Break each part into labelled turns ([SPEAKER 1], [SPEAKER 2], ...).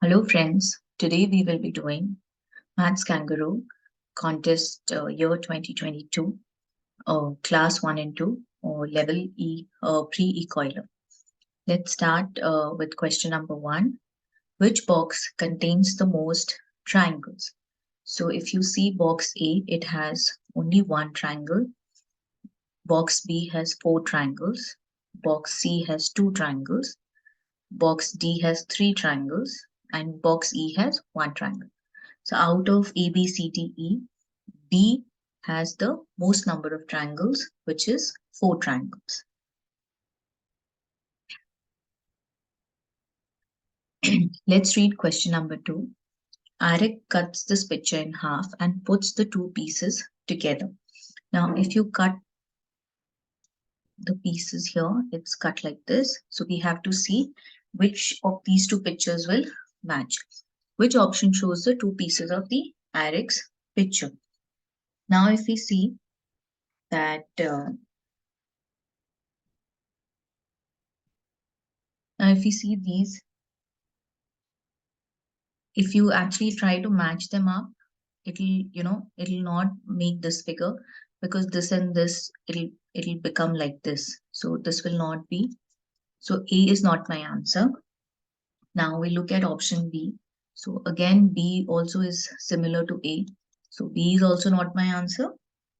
[SPEAKER 1] Hello friends, today we will be doing Maths Kangaroo Contest Year 2022, Class 1 and 2 or Level E Pre-Ecoiler. Let's start with question number 1. Which box contains the most triangles? So if you see box A, it has only one triangle. Box B has 4 triangles. Box C has 2 triangles. Box D has 3 triangles. And box E has 1 triangle. So out of A, B, C, D, E, B has the most number of triangles, which is 4 triangles. Let's read question number 2. Arek cuts this picture in half and puts the two pieces together. Now, if you cut the pieces here, it's cut like this. So we have to see which of these two pictures will match. Which option shows the two pieces of the Arek's picture? Now, if we see that these, if you actually try to match them up, it'll not make this figure, because this and this, it'll become like this. So this will not be. So A is not my answer. Now we look at option B. So again, B also is similar to A. So B is also not my answer.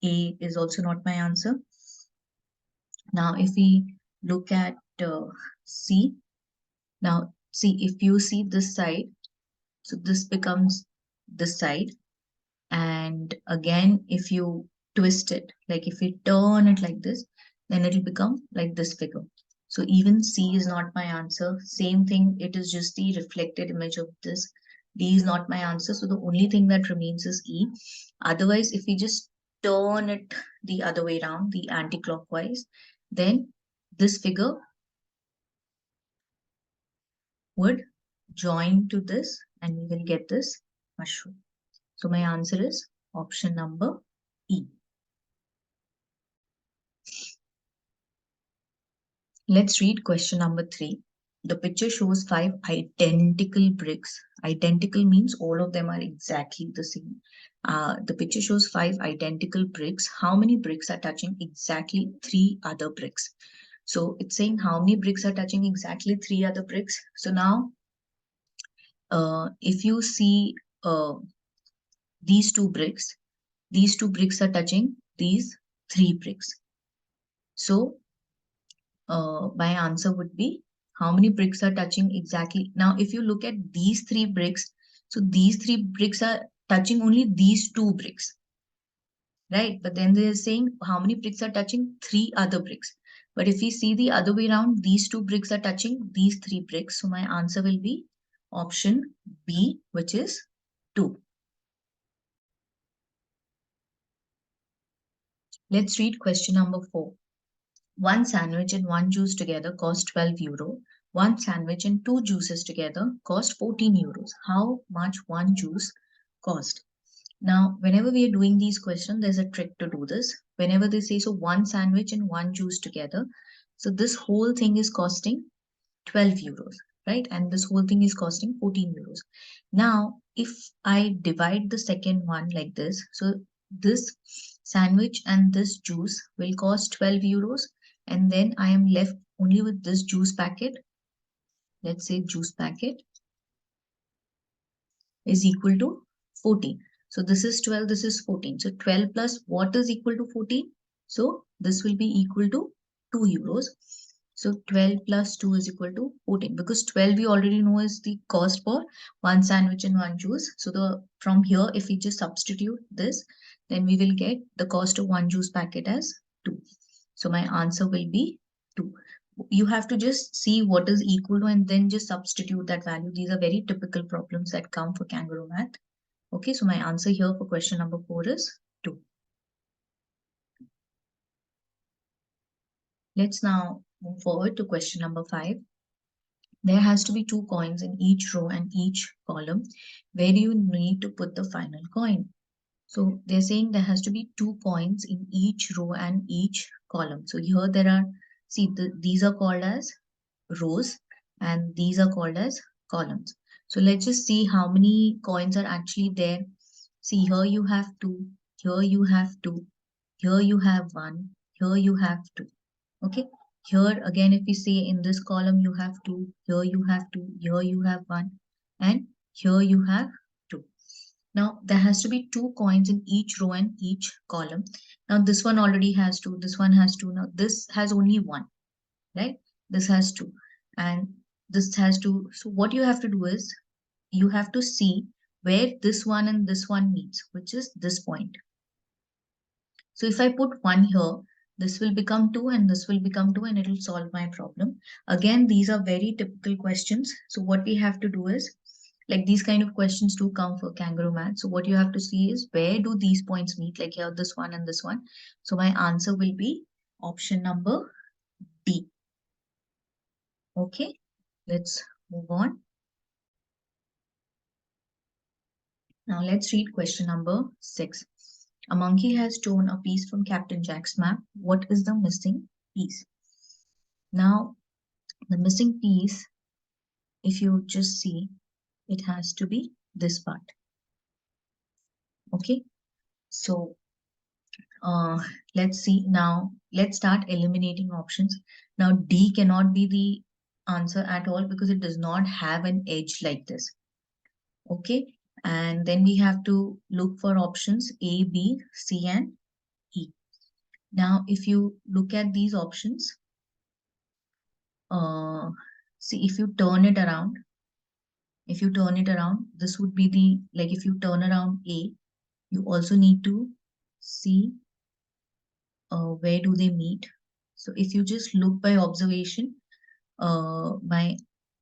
[SPEAKER 1] A is also not my answer. Now if we look at C, now see, if you see this side, so this becomes this side. And again, if you twist it, like if we turn it like this, then it'll become like this figure. So even C is not my answer. Same thing, it is just the reflected image of this. D is not my answer. So the only thing that remains is E. Otherwise, if we just turn it the other way around, the anti-clockwise, then this figure would join to this and we will get this mushroom. So my answer is option number E. Let's read question number 3. The picture shows 5 identical bricks. Identical means all of them are exactly the same. The picture shows 5 identical bricks. How many bricks are touching exactly 3 other bricks? So it's saying how many bricks are touching exactly 3 other bricks. So now, if you see these two bricks are touching these 3 bricks. So my answer would be, how many bricks are touching exactly? Now, if you look at these 3 bricks, so these 3 bricks are touching only these 2 bricks, right? But then they are saying how many bricks are touching 3 other bricks. But if we see the other way around, these 2 bricks are touching these 3 bricks. So my answer will be option B, which is 2. Let's read question number 4. One sandwich and one juice together cost 12 euro. One sandwich and 2 juices together cost 14 euros. How much one juice cost? Now, whenever we are doing these questions, there's a trick to do this. Whenever they say, so one sandwich and one juice together, so this whole thing is costing 12 euros, right? And this whole thing is costing 14 euros. Now, if I divide the second one like this, so this sandwich and this juice will cost 12 euros, and then I am left only with this juice packet. Let's say juice packet is equal to 14. So this is 12, this is 14. So 12 plus what is equal to 14? So this will be equal to 2 euros. So 12 plus 2 is equal to 14, because 12 we already know is the cost for one sandwich and one juice. So from here, if we just substitute this, then we will get the cost of one juice packet as 2. So my answer will be 2. You have to just see what is equal to and then just substitute that value. These are very typical problems that come for Kangaroo Math. Okay, so my answer here for question number 4 is 2. Let's now move forward to question number 5. There has to be 2 coins in each row and each column. Where do you need to put the final coin? So they're saying there has to be 2 coins in each row and each column. So here there are, see, these are called as rows and these are called as columns. So let's just see how many coins are actually there. See, here you have 2, here you have 2, here you have 1, here you have 2. Okay, here again, if we say in this column you have 2, here you have 2, here you have 1, and here you have 2. Now there has to be 2 coins in each row and each column. Now this one already has 2, this one has 2, now this has only 1, right? This has 2, and this has 2. So what you have to do is you have to see where this one and this one meets, which is this point. So if I put 1 here, this will become 2 and this will become 2 and it will solve my problem. Again, these are very typical questions. So what we have to do is, like these kind of questions do come for Kangaroo Math. So what you have to see is where do these points meet, like here, this one and this one. So my answer will be option number D. Okay, let's move on. Now let's read question number 6. A monkey has torn a piece from Captain Jack's map. What is the missing piece? Now, the missing piece, if you just see, it has to be this part. Okay, so let's see now. Let's start eliminating options. Now, D cannot be the answer at all because it does not have an edge like this. Okay, and then we have to look for options A, B, C, and E. Now, if you look at these options, see if you turn it around, this would be the, like if you turn around A, you also need to see where do they meet. So if you just look by observation,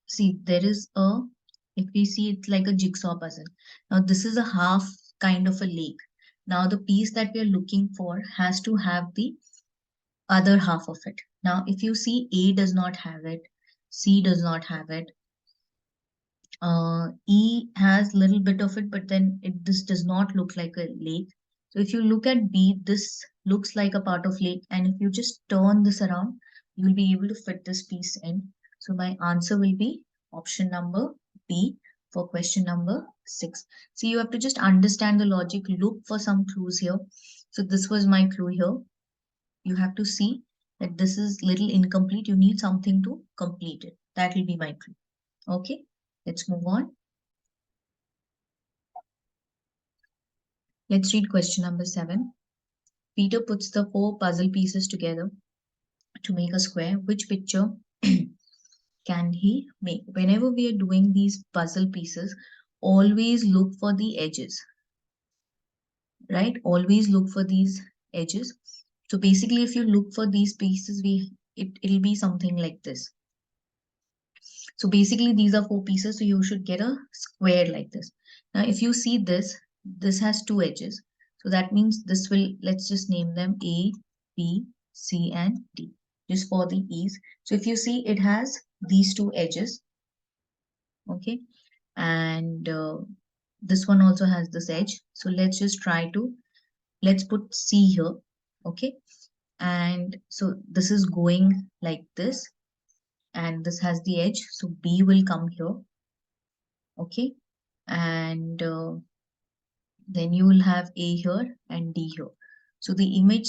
[SPEAKER 1] see there is a, if we see it's like a jigsaw puzzle. Now this is a half kind of a lake. Now the piece that we are looking for has to have the other half of it. Now if you see A does not have it, C does not have it, E has little bit of it, but then this does not look like a lake. So if you look at B, this looks like a part of lake, and if you just turn this around, you will be able to fit this piece in. So my answer will be option number B for question number 6. So you have to just understand the logic, look for some clues here. So this was my clue here. You have to see that this is little incomplete. You need something to complete it. That will be my clue. Okay, let's move on. Let's read question number 7. Peter puts the 4 puzzle pieces together to make a square. Which picture can he make? Whenever we are doing these puzzle pieces, always look for the edges, right? Always look for these edges. So basically, if you look for these pieces, it'll be something like this. So basically, these are 4 pieces, so you should get a square like this. Now, if you see this, this has 2 edges. So that means this will, let's just name them A, B, C, and D, just for the ease. So if you see, it has these 2 edges, okay? And this one also has this edge. So let's just try to, let's put C here, okay? And so this is going like this, and this has the edge. So B will come here, okay? And then you will have A here and D here. So the image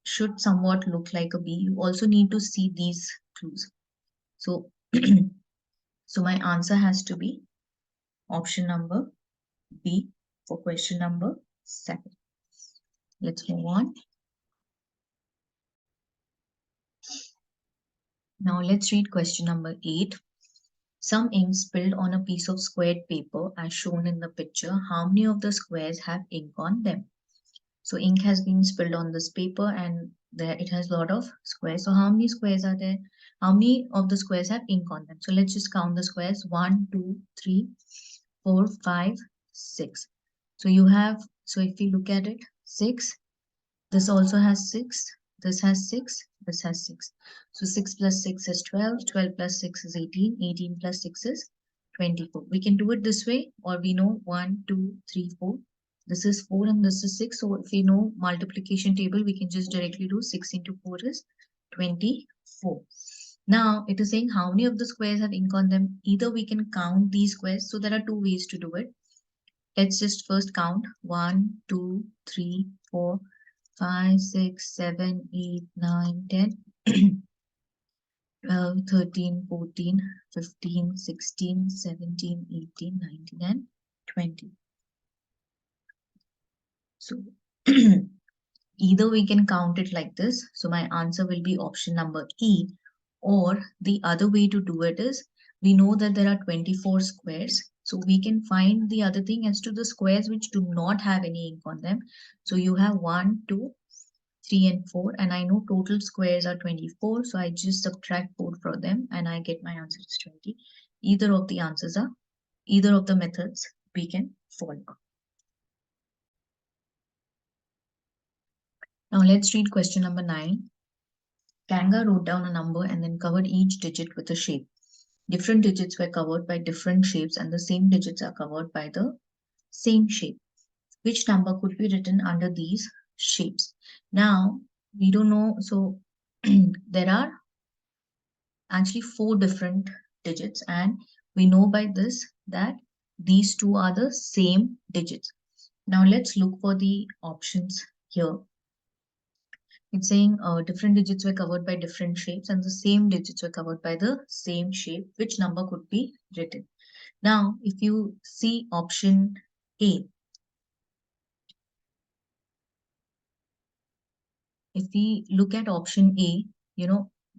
[SPEAKER 1] should somewhat look like a B. You also need to see these clues. So, so my answer has to be option number B for question number 7. Let's move on. Now let's read question number 8. Some ink spilled on a piece of squared paper as shown in the picture. How many of the squares have ink on them? So ink has been spilled on this paper and there it has a lot of squares. So how many squares are there? How many of the squares have ink on them? So let's just count the squares. 1, 2, 3, 4, 5, 6. So you have, so if you look at it, 6. This also has 6. This has 6. This has 6. So 6 plus 6 is 12. 12 plus 6 is 18. 18 plus 6 is 24. We can do it this way, or we know 1, 2, 3, 4. This is 4 and this is 6. So if we know multiplication table, we can just directly do 6 into 4 is 24. Now it is saying how many of the squares have ink on them. Either we can count these squares. So there are two ways to do it. Let's just first count 1, 2, 3, 4, 5, 6, 7, 8, 9, 10, 12, 13, 14, 15, 16, 17, 18, 19, and 20. So either we can count it like this. So my answer will be option number E. Or the other way to do it is, we know that there are 24 squares. So we can find the other thing as to the squares which do not have any ink on them. So you have 1, 2, 3 and 4, and I know total squares are 24. So I just subtract 4 from them and I get my answer is 20. Either of the methods we can follow. Now let's read question number 9. Kanga wrote down a number and then covered each digit with a shape. Different digits were covered by different shapes and the same digits are covered by the same shape. Which number could be written under these shapes? Now, we don't know. So there are actually 4 different digits, and we know by this that these two are the same digits. Now let's look for the options here. It's saying different digits were covered by different shapes and the same digits were covered by the same shape. Which number could be written? Now, if you see option A, if we look at option A,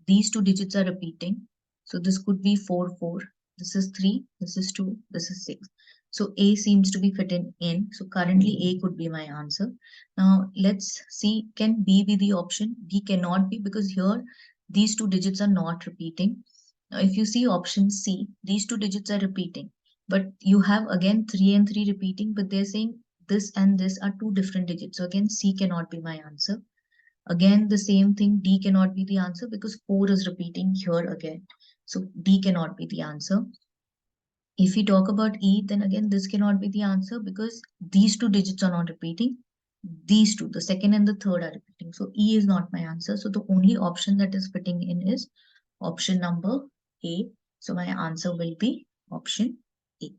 [SPEAKER 1] these two digits are repeating. So this could be 4, 4. This is 3, this is 2, this is 6. So A seems to be fitting in. So currently A could be my answer. Now let's see, can B be the option? B cannot be, because here these two digits are not repeating. Now if you see option C, these two digits are repeating. But you have again 3 and 3 repeating, but they're saying this and this are two different digits. So again, C cannot be my answer. Again, the same thing, D cannot be the answer because 4 is repeating here again. So D cannot be the answer. If we talk about E, then again, this cannot be the answer because these two digits are not repeating. These two, the second and the third, are repeating. So E is not my answer. So the only option that is fitting in is option number A. So my answer will be option A.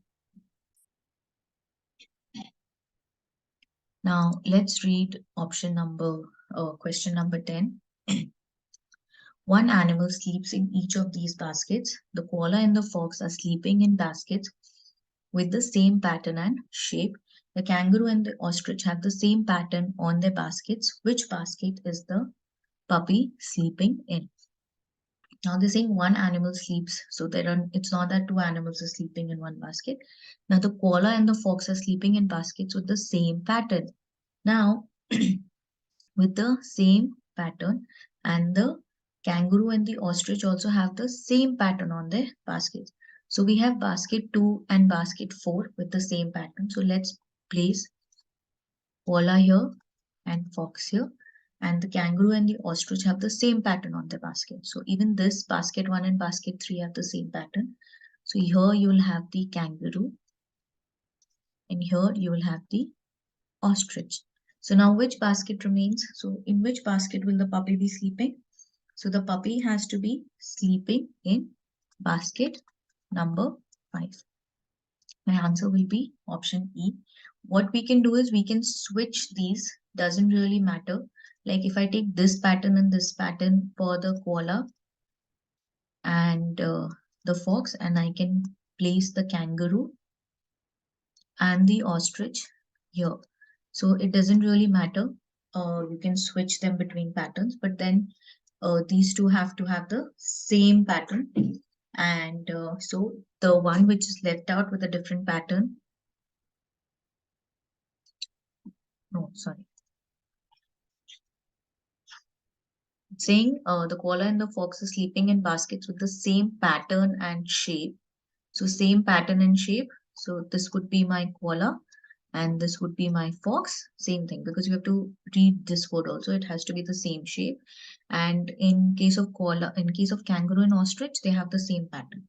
[SPEAKER 1] Now let's read question number 10. One animal sleeps in each of these baskets. The koala and the fox are sleeping in baskets with the same pattern and shape. The kangaroo and the ostrich have the same pattern on their baskets. Which basket is the puppy sleeping in? Now they're saying one animal sleeps. So it's not that two animals are sleeping in one basket. Now the koala and the fox are sleeping in baskets with the same pattern. Now with the same pattern, and the kangaroo and the ostrich also have the same pattern on their baskets. So we have basket 2 and basket 4 with the same pattern. So let's place koala here and fox here, and the kangaroo and the ostrich have the same pattern on their basket. So even this basket 1 and basket 3 have the same pattern. So here you will have the kangaroo and here you will have the ostrich. So now which basket remains? So in which basket will the puppy be sleeping? So the puppy has to be sleeping in basket number 5. My answer will be option E. What we can do is we can switch these, doesn't really matter. Like if I take this pattern and this pattern for the koala and the fox, and I can place the kangaroo and the ostrich here. So it doesn't really matter. You can switch them between patterns, but then these two have to have the same pattern. And so the one which is left out with a different pattern, no, sorry. It's saying the koala and the fox are sleeping in baskets with the same pattern and shape. So same pattern and shape. So this would be my koala and this would be my fox. Same thing, because you have to read this word also. It has to be the same shape. And in case of kangaroo and ostrich, they have the same pattern.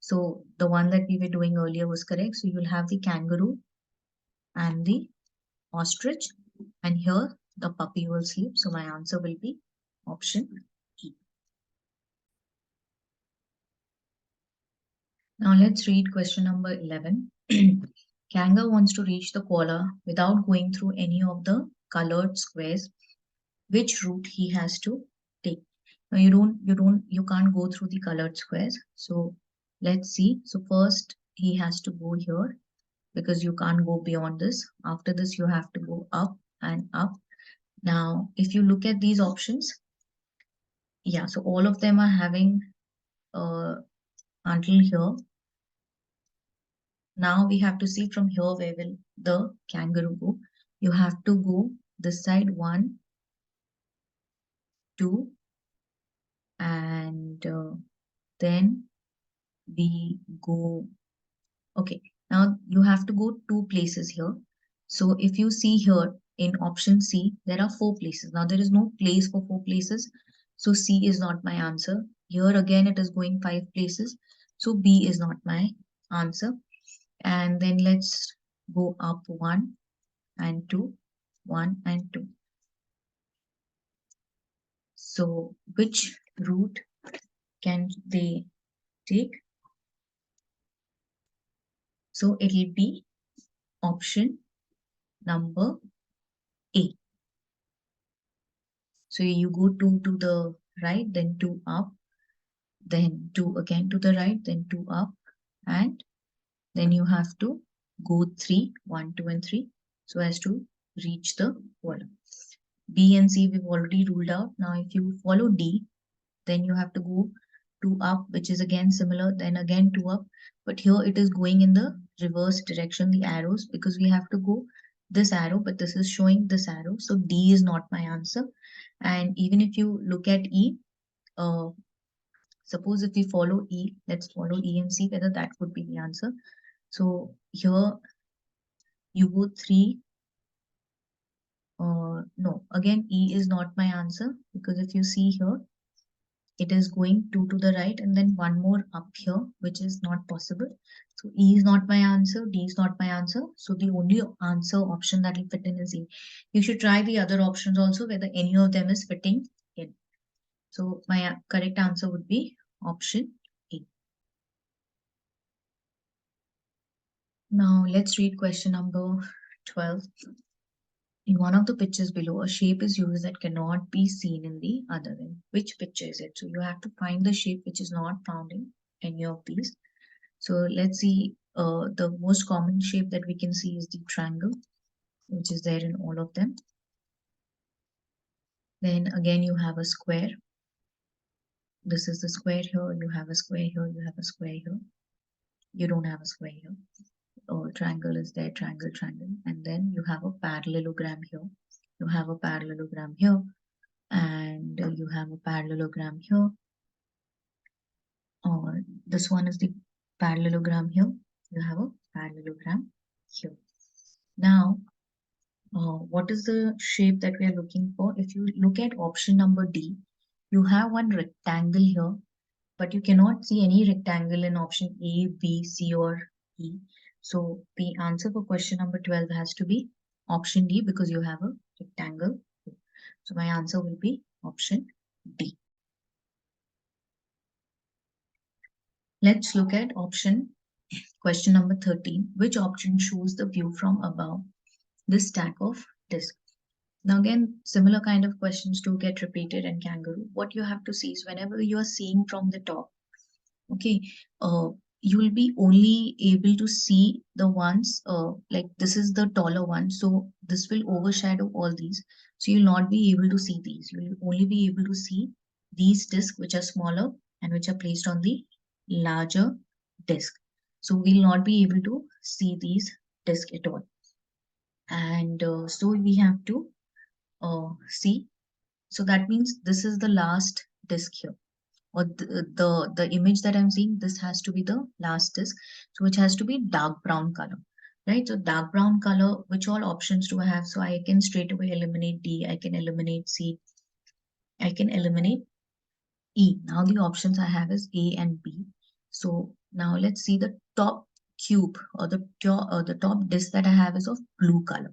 [SPEAKER 1] So the one that we were doing earlier was correct. So you'll have the kangaroo and the ostrich, and here the puppy will sleep. So my answer will be option E. Now let's read question number 11. Kangaroo wants to reach the koala without going through any of the colored squares. Which route he has to take? Now you can't go through the colored squares. So let's see. So first he has to go here because you can't go beyond this. After this, you have to go up and up. Now, if you look at these options, yeah, so all of them are having until here. Now we have to see from here where will the kangaroo go. You have to go this side 1, 2, and then we go. Okay, now you have to go 2 places here. So if you see here in option C, there are 4 places. Now there is no place for 4 places. So C is not my answer. Here again it is going 5 places. So B is not my answer. And then let's go up 1 and 2, 1 and 2. So which route can they take? So it will be option number A. So you go 2 to the right, then 2 up, then 2 again to the right, then 2 up, and then you have to go 3, 1, 2, and 3, so as to reach the column. B and C we've already ruled out. Now if you follow D, then you have to go 2 up, which is again similar, then again 2 up, but here it is going in the reverse direction, the arrows, because we have to go this arrow, but this is showing this arrow, so D is not my answer. And even if you look at E, suppose if we follow E, let's follow E and see whether that would be the answer. So here you go 3, no, again E is not my answer, because if you see here, it is going 2 to the right and then 1 more up here, which is not possible. So E is not my answer, D is not my answer. So the only answer option that will fit in is E. You should try the other options also, whether any of them is fitting in. So my correct answer would be option A. Now let's read question number 12. In one of the pictures below, a shape is used that cannot be seen in the other end. Which picture is it? So you have to find the shape which is not found in any of these. So let's see, the most common shape that we can see is the triangle, which is there in all of them. Then again, you have a square. This is the square here. You have a square here. You have a square here. You don't have a square here. Triangle is there, triangle, triangle. And then you have a parallelogram here. You have a parallelogram here. And you have a parallelogram here. Or this one is the parallelogram here. You have a parallelogram here. Now, what is the shape that we are looking for? If you look at option number D, you have one rectangle here, but you cannot see any rectangle in option A, B, C, or E. So the answer for question number 12 has to be option D, because you have a rectangle. So my answer will be option D. Let's look at question number 13. Which option shows the view from above this stack of discs? Now again, similar kind of questions do get repeated in Kangaroo. What you have to see is whenever you are seeing from the top, okay, you will be only able to see the ones, like this is the taller one, so this will overshadow all these. So you'll not be able to see these. You will only be able to see these discs which are smaller and which are placed on the larger disc. So we'll not be able to see these discs at all. And so we have to see. So that means this is the last disk here, or the image that I'm seeing, this has to be the last disk, so which has to be dark brown color, right? So dark brown color, which all options do I have? So I can straight away eliminate D, I can eliminate C, I can eliminate E. Now the options I have is A and B. So now let's see the top cube, or the top disk that I have is of blue color.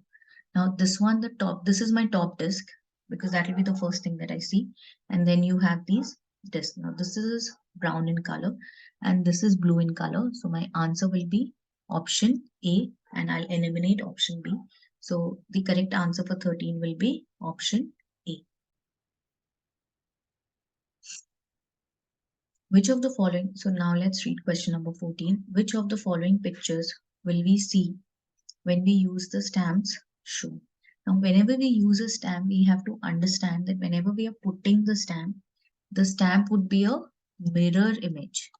[SPEAKER 1] Now this one, the top, this is my top disk, because that will be the first thing that I see. And then you have these disks. Now this is brown in color, and this is blue in color. So my answer will be option A, and I'll eliminate option B. So the correct answer for 13 will be option A. Which of the following, so now let's read question number 14. Which of the following pictures will we see when we use the stamps shown? Now, whenever we use a stamp, we have to understand that whenever we are putting the stamp would be a mirror image.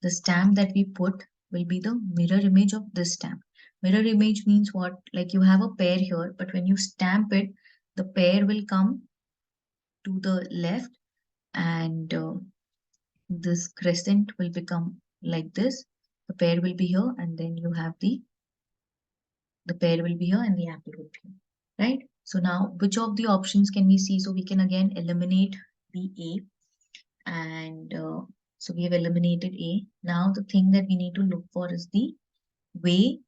[SPEAKER 1] The stamp that we put will be the mirror image of this stamp. Mirror image means what? Like you have a pear here, but when you stamp it, the pear will come to the left, and this crescent will become like this. The pear will be here, and then you have the pear will be here and the apple will be here, right? So now which of the options can we see? So we can again eliminate the A, and so we have eliminated A. Now the thing that we need to look for is the way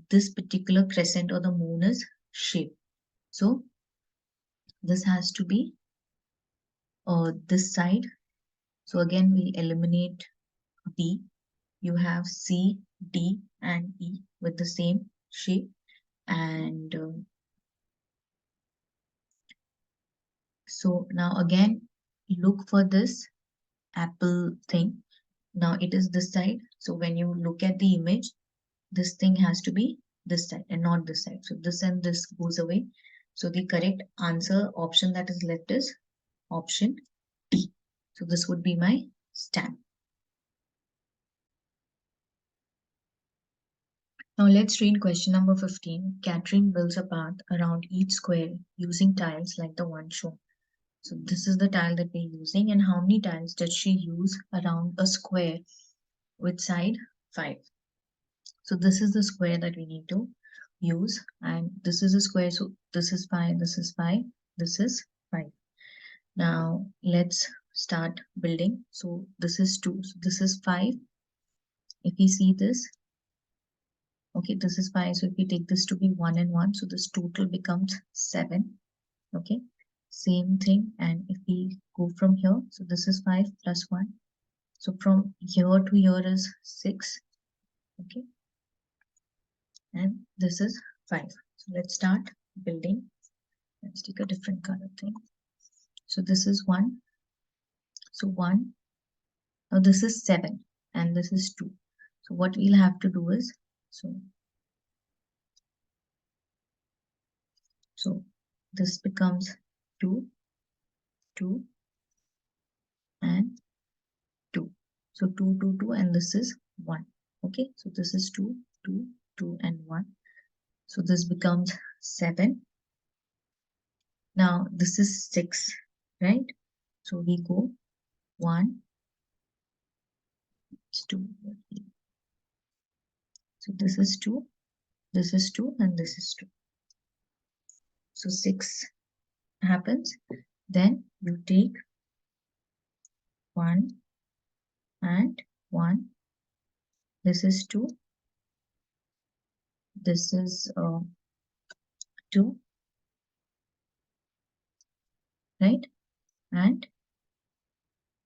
[SPEAKER 1] this particular crescent or the moon is shaped. So this has to be this side. So again we eliminate B. You have C, D and E with the same shape, and so now again look for this apple thing. Now it is this side. So when you look at the image, this thing has to be this side and not this side. So this and this goes away. So the correct answer option that is left is option D. So this would be my stamp. Now let's read question number 15. Catherine builds a path around each square using tiles like the one shown. So this is the tile that we're using, and how many tiles does she use around a square with side 5? So this is the square that we need to use, and this is a square. So this is 5, this is 5, this is 5. Now let's start building. So this is 2, so this is 5. If we see this, okay, this is 5. So if we take this to be 1 and 1, so this total becomes 7. Okay, same thing. And if we go from here, so this is 5 plus 1. So from here to here is 6. Okay, and this is 5. So let's start building. Let's take a different color thing. So this is 1. So 1. Now this is 7 and this is 2. So what we'll have to do is, so this becomes 2, 2 and 2. So 2, 2, 2 and this is 1. Okay, so this is 2, 2, 2 and 1. So this becomes 7. Now this is 6, right? So we go 1, 2. So this is 2, this is 2 and this is 2. So 6 happens. Then you take 1 and 1. This is 2. This is 2, right? And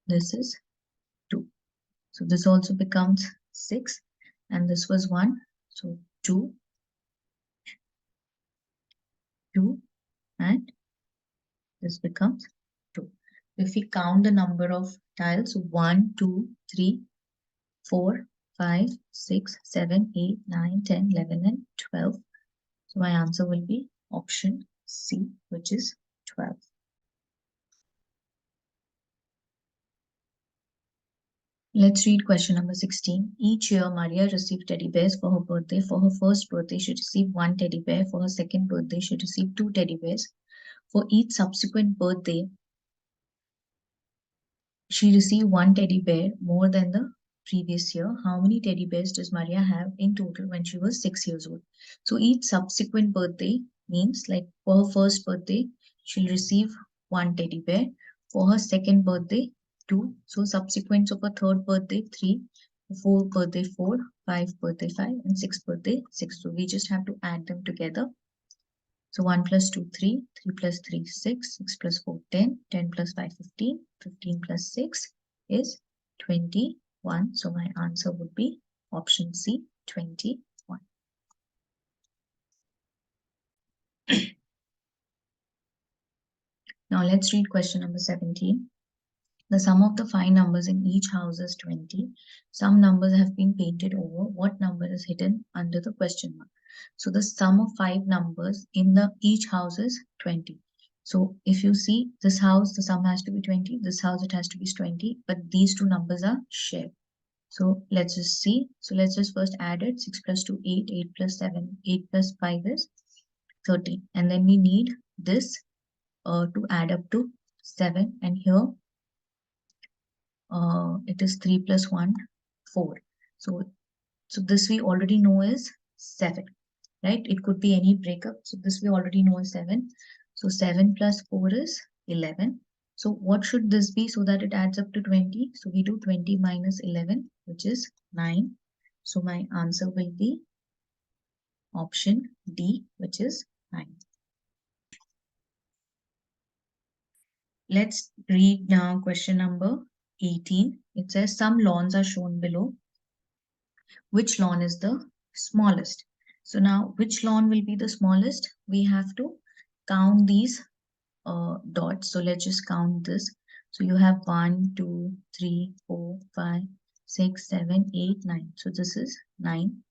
[SPEAKER 1] this is 2. So this also becomes 6, and this was 1. So 2, 2, and this becomes 2. If we count the number of tiles, 1, 2, 3, 4, 5, 6, 7, 8, 9, 10, 11, and 12. So my answer will be option C, which is 12. Let's read question number 16. Each year, Maria received teddy bears for her birthday. For her first birthday, she received 1 teddy bear. For her second birthday, she received 2 teddy bears. For each subsequent birthday, she received 1 teddy bear more than the previous year. How many teddy bears does Maria have in total when she was 6 years old? So each subsequent birthday means, like for her first birthday, she'll receive 1 teddy bear. For her second birthday, 2. So subsequent of her third birthday, 3. Fourth birthday, 4. 5th birthday, 5. And 6th birthday, 6. So we just have to add them together. So 1 plus 2, 3. 3 plus 3, 6. 6 plus 4, 10. 10 plus 5, 15. 15 plus 6 is 21. So my answer would be option C, 21. Now let's read question number 17. The sum of the 5 numbers in each house is 20. Some numbers have been painted over. What number is hidden under the question mark? So the sum of 5 numbers in each house is 20. So if you see this house, the sum has to be 20. This house, it has to be 20. But these two numbers are shared. So let's just see. So let's just first add it. 6 plus 2, 8. 8 plus 7. 8 plus 5 is 13. And then we need this to add up to 7. And here it is 3 plus 1, 4. So this we already know is 7, right? It could be any breakup. So this we already know is 7. So 7 plus 4 is 11. So what should this be so that it adds up to 20? So we do 20 minus 11, which is 9. So my answer will be option D, which is 9. Let's read now question number 18. It says some lawns are shown below. Which lawn is the smallest? So now which lawn will be the smallest? We have to count these dots. So let's just count this. So you have 1, 2, 3, 4, 5, 6, 7, 8, 9. So this is 9.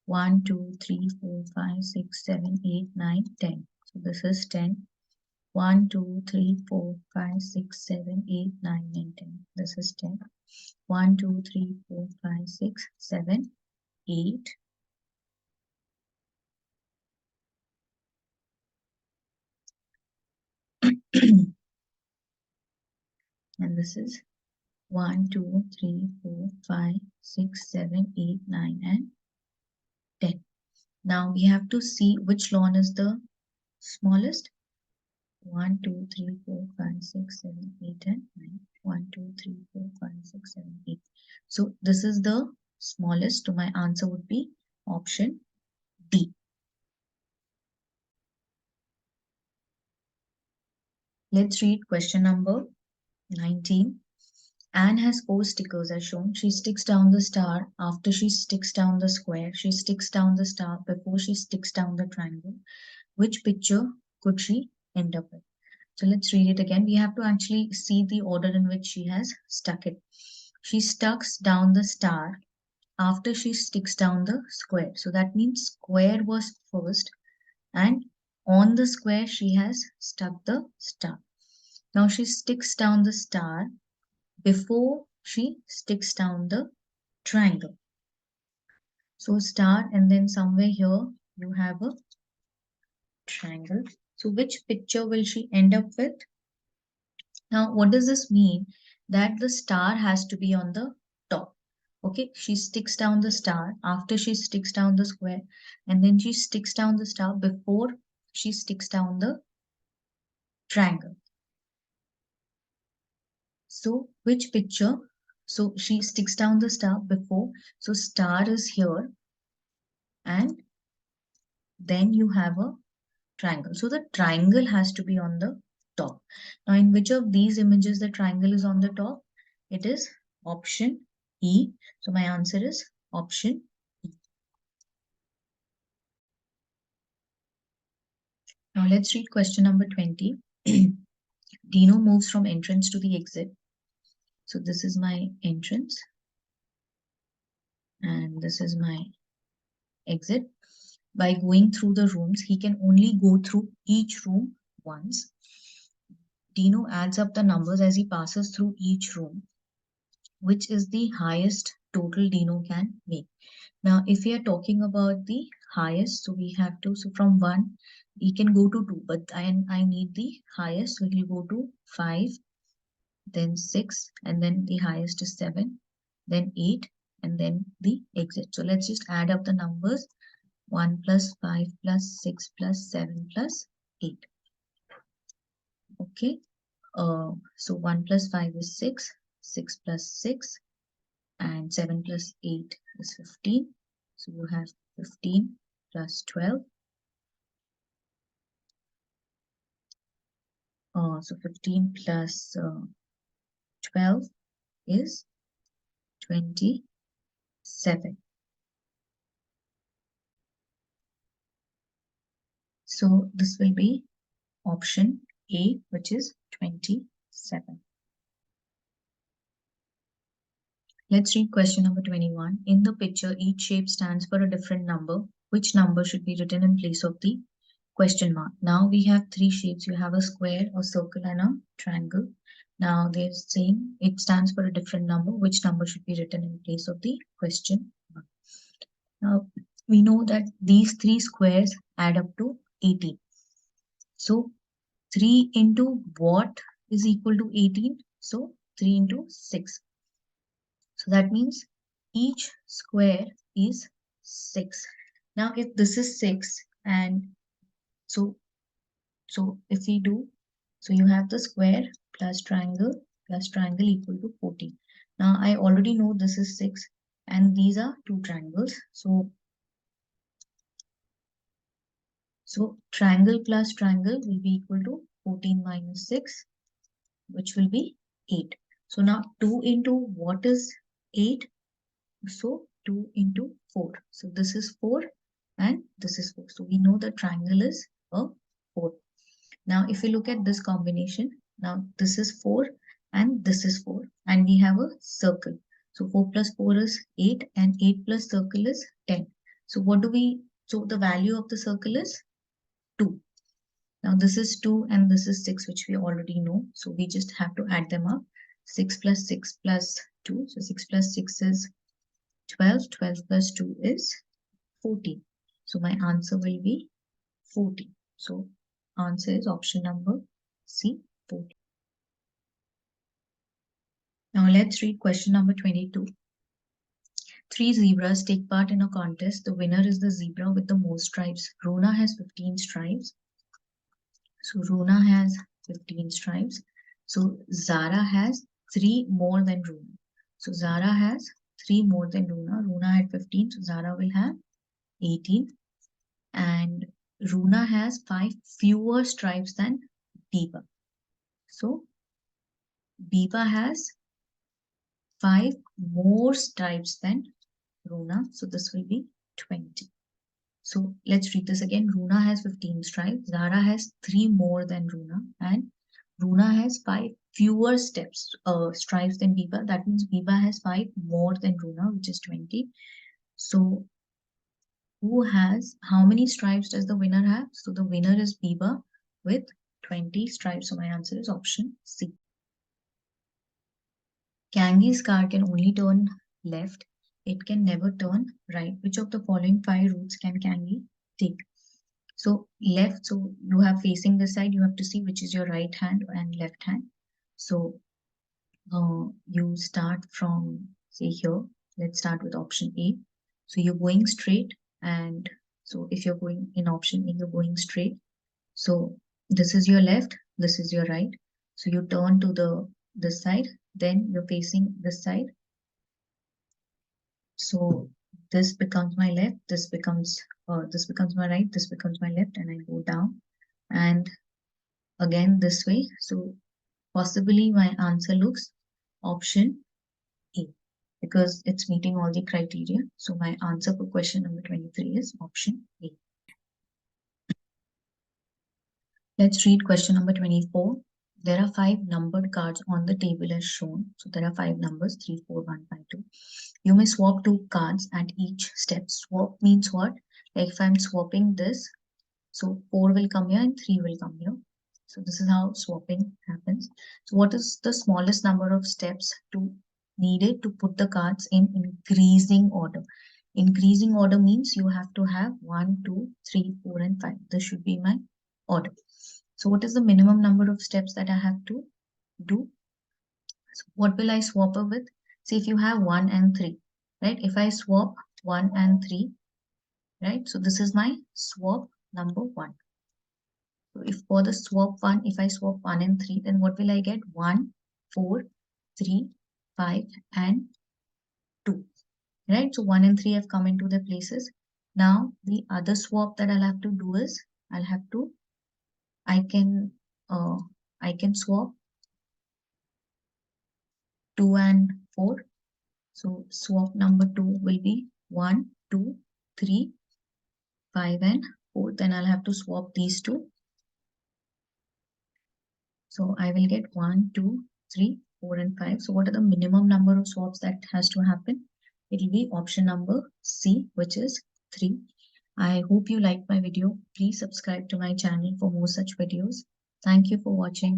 [SPEAKER 1] 1, 2, 3, 4, 5, 6, 7, 8, 9, 10. So this is 10. 1, 2, 3, 4, 5, 6, 7, 8, 9, and 10. This is 10. 1, 2, 3, 4, 5, 6, 7, 8. And this is 1, 2, 3, 4, 5, 6, 7, 8, 9, and 10. Now we have to see which lawn is the smallest. 1, 2, 3, 4, 5, 6, 7, 8, and 9. 1, 2, 3, 4, 5, 6, 7, 8. So this is the smallest. So my answer would be option D. Let's read question number 19. Anne has 4 stickers as shown. She sticks down the star after she sticks down the square. She sticks down the star before she sticks down the triangle. Which picture could she end up with? So let's read it again. We have to actually see the order in which she has stuck it. She stucks down the star after she sticks down the square. So that means square was first, and on the square she has stuck the star. Now she sticks down the star before she sticks down the triangle. So star, and then somewhere here you have a triangle. So which picture will she end up with? Now what does this mean? That the star has to be on the top. Okay, she sticks down the star after she sticks down the square, and then she sticks down the star before she sticks down the triangle. So which picture? So she sticks down the star before. So star is here, and then you have a triangle. So the triangle has to be on the top. Now in which of these images the triangle is on the top? It is option E. So my answer is option E. Now let's read question number 20. Dino moves from entrance to the exit. So this is my entrance and this is my exit. By going through the rooms, he can only go through each room once. Dino adds up the numbers as he passes through each room. Which is the highest total Dino can make? Now, if we are talking about the highest, so we have to, so from 1, he can go to 2, but I need the highest, so it will go to 5, then 6, and then the highest is 7, then 8, and then the exit. So let's just add up the numbers. 1 plus 5 plus 6 plus 7 plus 8. Okay, so 1 plus 5 is 6, 6 plus 6, and 7 plus 8 is 15. So you have 15 plus 12. So 15 plus 12 is 27. So this will be option A, which is 27. Let's read question number 21. In the picture, each shape stands for a different number. Which number should be written in place of the question mark? Now we have three shapes. You have a square, a circle, and a triangle. Now they're saying it stands for a different number. Which number should be written in place of the question mark? Now we know that these three squares add up to 18. So 3 into what is equal to 18? So 3 into 6. So that means each square is 6. Now if this is 6 and so if we do, so you have the square plus triangle equal to 14. Now I already know this is 6 and these are two triangles. So triangle plus triangle will be equal to 14 minus 6, which will be 8. So now 2 into what is 8? So 2 into 4. So this is 4 and this is 4. So we know the triangle is a 4. Now if we look at this combination, now this is 4 and this is 4 and we have a circle. So 4 plus 4 is 8 and 8 plus circle is 10. So so the value of the circle is 2. Now this is 2 and this is 6, which we already know. So we just have to add them up. 6 plus 6 plus 2. So 6 plus 6 is 12. 12 plus 2 is 14. So my answer will be 14. So answer is option number C, 14. Now let's read question number 22. 3 zebras take part in a contest. The winner is the zebra with the most stripes. Rona has 15 stripes. So Rona has 15 stripes. So Zara has 3 more than Rona. So Zara has 3 more than Rona. Rona had 15, so Zara will have 18. And Runa has 5 fewer stripes than Biba. So Biba has 5 more stripes than Runa. So this will be 20. So let's read this again. Runa has 15 stripes. Zara has 3 more than Runa. And Runa has 5 fewer stripes than Biba. That means Biba has 5 more than Runa, which is 20. So how many stripes does the winner have? So the winner is Biba with 20 stripes. So my answer is option C. Kangi's car can only turn left. It can never turn right. Which of the following 5 routes can Kangi take? So left, so you have facing this side, you have to see which is your right hand and left hand. So you start from, say here, let's start with option A. So you're going straight, and so if you're going in option A, you're going straight. So this is your left, this is your right. So you turn to this side, then you're facing this side. So this becomes my left, this becomes my right, this becomes my left, and I go down and again this way. So possibly my answer looks option A because it's meeting all the criteria. So my answer for question number 23 is option A. Let's read question number 24. There are 5 numbered cards on the table as shown. So there are 5 numbers, 3, 4, 1, 5, 2. You may swap 2 cards at each step. Swap means what? Like if I'm swapping this, so 4 will come here and 3 will come here. So this is how swapping happens. So what is the smallest number of steps needed to put the cards in increasing order? Increasing order means you have to have 1, 2, 3, 4, and 5. This should be my order. So what is the minimum number of steps that I have to do? So what will I swap up with? See, if you have 1 and 3, right? If I swap 1 and 3, right? So this is my swap number 1. So if for the swap 1, if I swap 1 and 3, then what will I get? 1, 4, 3, 5, and 2. Right? So 1 and 3 have come into their places. Now the other swap that I'll have to do is I can swap 2 and 4. So swap number 2 will be 1, 2, 3, 5 and 4. Then I'll have to swap these two. So I will get 1, 2, 3, 4 and 5. So what are the minimum number of swaps that has to happen? It will be option number C, which is 3. I hope you liked my video. Please subscribe to my channel for more such videos. Thank you for watching.